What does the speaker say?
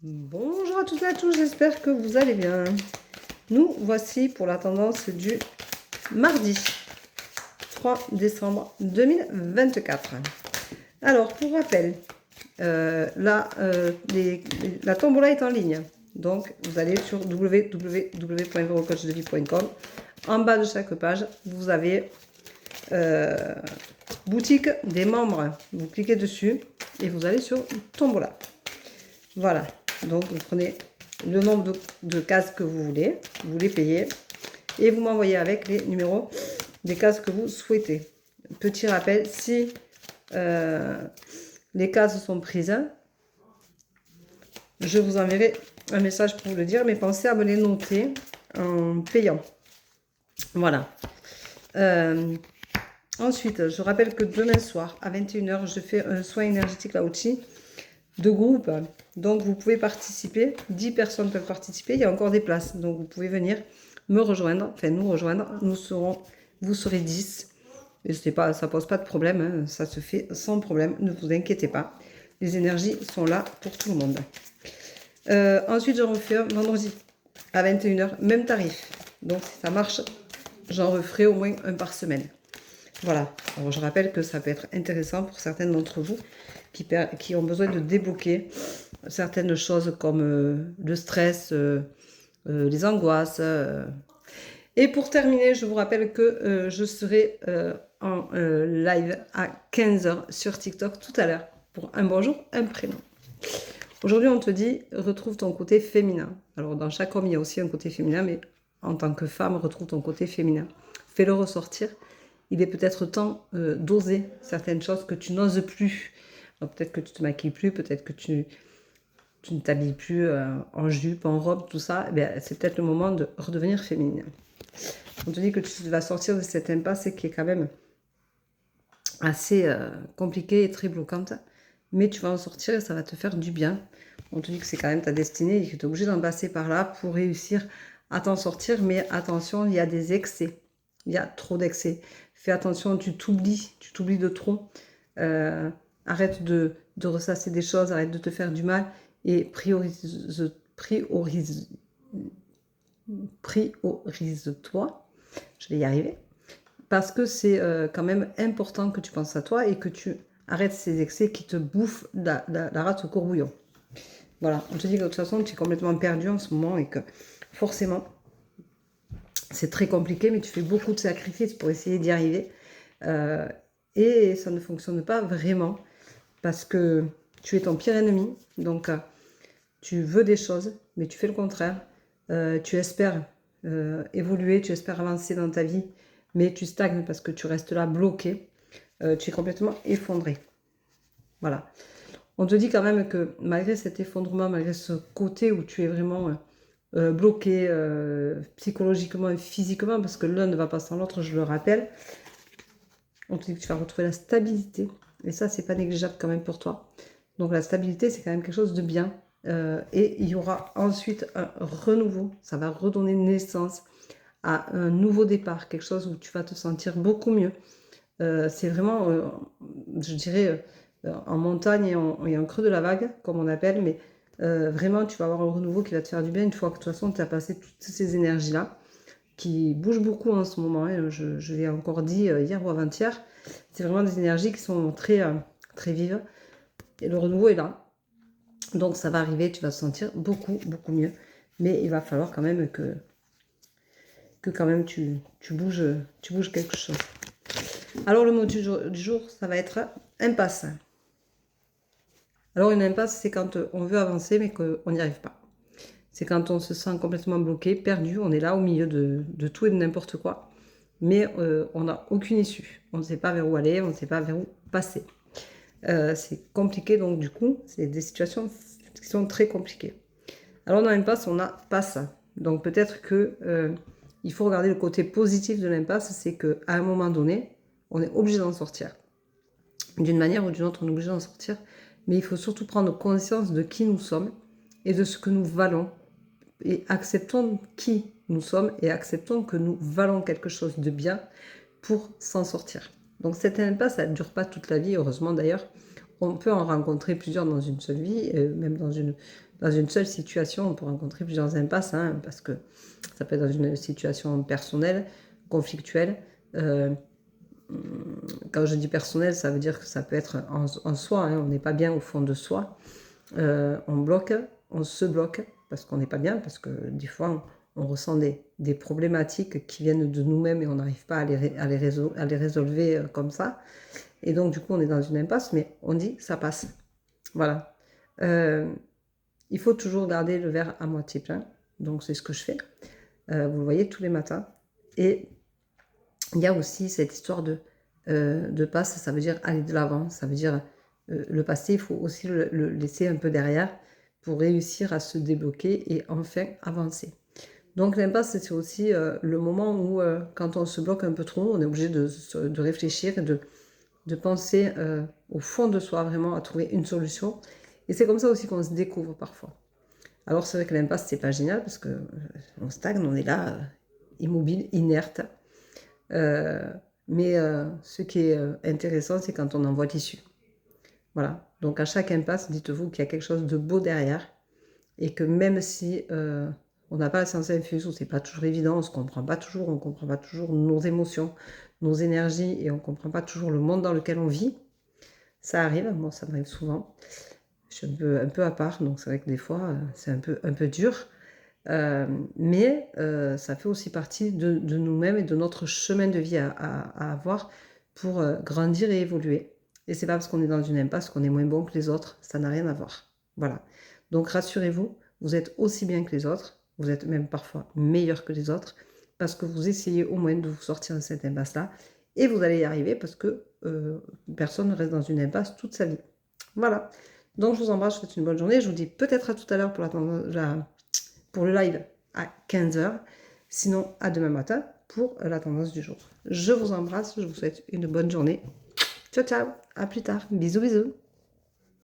Bonjour à toutes et à tous, j'espère que vous allez bien. Nous voici pour la tendance du mardi 3 décembre 2024. Alors, pour rappel, la tombola est en ligne. Donc, vous allez sur www.verocoachdevie.com. En bas de chaque page, vous avez boutique des membres. Vous cliquez dessus et vous allez sur tombola. Voilà, donc vous prenez le nombre de cases que vous voulez les payez et vous m'envoyez avec les numéros des cases que vous souhaitez. Petit rappel, si les cases sont prises, je vous enverrai un message pour vous le dire, mais pensez à me les noter en payant. Voilà. Ensuite, je rappelle que demain soir à 21 h, je fais un soin énergétique Lao-Chi de groupe. Donc, vous pouvez participer. 10 personnes peuvent participer. Il y a encore des places. Donc, vous pouvez venir me rejoindre. Enfin, nous rejoindre. Vous serez 10. Et ça ne pose pas de problème. Hein. Ça se fait sans problème. Ne vous inquiétez pas. Les énergies sont là pour tout le monde. Ensuite, j'en refais un vendredi à 21 h. Même tarif. Donc, si ça marche, j'en referai au moins un par semaine. Voilà. Alors, je rappelle que ça peut être intéressant pour certaines d'entre vous qui ont besoin de débloquer certaines choses comme le stress, les angoisses. Et pour terminer, je vous rappelle que je serai en live à 15 h sur TikTok tout à l'heure pour un bonjour, un prénom. Aujourd'hui, on te dit, retrouve ton côté féminin. Alors, dans chaque homme, il y a aussi un côté féminin, mais en tant que femme, retrouve ton côté féminin. Fais-le ressortir. Il est peut-être temps d'oser certaines choses que tu n'oses plus. Peut-être que tu te maquilles plus, peut-être que tu ne t'habilles plus en jupe, en robe, tout ça. Eh c'est peut-être le moment de redevenir féminine. On te dit que tu vas sortir de cette impasse qui est quand même assez compliquée et très bloquante. Mais tu vas en sortir et ça va te faire du bien. On te dit que c'est quand même ta destinée et que tu es obligé d'en passer par là pour réussir à t'en sortir. Mais attention, il y a des excès. Il y a trop d'excès. Fais attention, tu t'oublies de trop. Arrête de ressasser des choses, arrête de te faire du mal et priorise-toi. Je vais y arriver. Parce que c'est quand même important que tu penses à toi et que tu arrêtes ces excès qui te bouffent la rate au courbouillon. Voilà, on te dit que de toute façon, tu es complètement perdu en ce moment et que forcément, c'est très compliqué, mais tu fais beaucoup de sacrifices pour essayer d'y arriver. Et ça ne fonctionne pas vraiment parce que tu es ton pire ennemi. Donc, tu veux des choses, mais tu fais le contraire. Tu espères évoluer, tu espères avancer dans ta vie, mais tu stagnes parce que tu restes là bloqué. Tu es complètement effondré. Voilà. On te dit quand même que malgré cet effondrement, malgré ce côté où tu es vraiment bloqué psychologiquement et physiquement, parce que l'un ne va pas sans l'autre, je le rappelle, on te dit que tu vas retrouver la stabilité. Et ça, c'est pas négligeable quand même pour toi. Donc la stabilité, c'est quand même quelque chose de bien. Et il y aura ensuite un renouveau. Ça va redonner naissance à un nouveau départ, quelque chose où tu vas te sentir beaucoup mieux. C'est vraiment, je dirais, en montagne et en creux de la vague, comme on appelle, mais vraiment, tu vas avoir un renouveau qui va te faire du bien une fois que de toute façon, tu as passé toutes ces énergies-là, qui bougent beaucoup en ce moment. Hein. Je l'ai encore dit hier ou avant-hier. C'est vraiment des énergies qui sont très, très vives. Et le renouveau est là. Donc ça va arriver, tu vas te sentir beaucoup, beaucoup mieux. Mais il va falloir quand même que quand même tu bouges quelque chose. Alors le mot du jour, ça va être impasse. Alors une impasse, c'est quand on veut avancer mais qu'on n'y arrive pas. C'est quand on se sent complètement bloqué, perdu, on est là au milieu de tout et de n'importe quoi. Mais on n'a aucune issue. On ne sait pas vers où aller, on ne sait pas vers où passer. C'est compliqué, donc du coup, c'est des situations qui sont très compliquées. Alors dans l'impasse, on a passe. Donc peut-être que il faut regarder le côté positif de l'impasse, c'est qu'à un moment donné, on est obligé d'en sortir. D'une manière ou d'une autre, on est obligé d'en sortir. Mais il faut surtout prendre conscience de qui nous sommes et de ce que nous valons. Et acceptons qui nous sommes et acceptons que nous valons quelque chose de bien pour s'en sortir. Donc cette impasse, ça ne dure pas toute la vie, heureusement d'ailleurs. on peut en rencontrer plusieurs dans une seule vie, même dans une seule situation, on peut rencontrer plusieurs impasses, hein, parce que ça peut être dans une situation personnelle, conflictuelle. Quand je dis personnel, ça veut dire que ça peut être en soi, hein, on n'est pas bien au fond de soi. On bloque, on se bloque parce qu'on n'est pas bien, parce que des fois on ressent des problématiques qui viennent de nous-mêmes et on n'arrive pas à les résolver comme ça. Et donc du coup on est dans une impasse, mais on dit ça passe. Voilà. Il faut toujours garder le verre à moitié plein, donc c'est ce que je fais. Vous le voyez tous les matins. Et il y a aussi cette histoire de passe, ça veut dire aller de l'avant, ça veut dire le passé, il faut aussi le laisser un peu derrière pour réussir à se débloquer et enfin avancer. Donc l'impasse, c'est aussi le moment où, quand on se bloque un peu trop, on est obligé de réfléchir et de penser au fond de soi, vraiment à trouver une solution. Et c'est comme ça aussi qu'on se découvre parfois. Alors c'est vrai que l'impasse, c'est pas génial parce que on stagne, on est là, immobile, inerte. Mais ce qui est intéressant, c'est quand on en voit l'issue. Voilà. Donc à chaque impasse, dites-vous qu'il y a quelque chose de beau derrière et que même si on n'a pas la science infuse, ou c'est pas toujours évident, on se comprend pas toujours, on comprend pas toujours nos émotions, nos énergies et on comprend pas toujours le monde dans lequel on vit. Ça arrive, moi ça m'arrive souvent. Je suis un peu à part, donc c'est vrai que des fois c'est un peu dur. Mais ça fait aussi partie de nous-mêmes et de notre chemin de vie à avoir pour grandir et évoluer. Et c'est pas parce qu'on est dans une impasse qu'on est moins bon que les autres, ça n'a rien à voir. Voilà. Donc rassurez-vous, vous êtes aussi bien que les autres, vous êtes même parfois meilleur que les autres, parce que vous essayez au moins de vous sortir de cette impasse-là, et vous allez y arriver parce que personne ne reste dans une impasse toute sa vie. Voilà. Donc je vous embrasse, je vous souhaite une bonne journée, je vous dis peut-être à tout à l'heure pour le live à 15h. Sinon, à demain matin pour la tendance du jour. Je vous embrasse, je vous souhaite une bonne journée. Ciao, ciao, à plus tard. Bisous, bisous.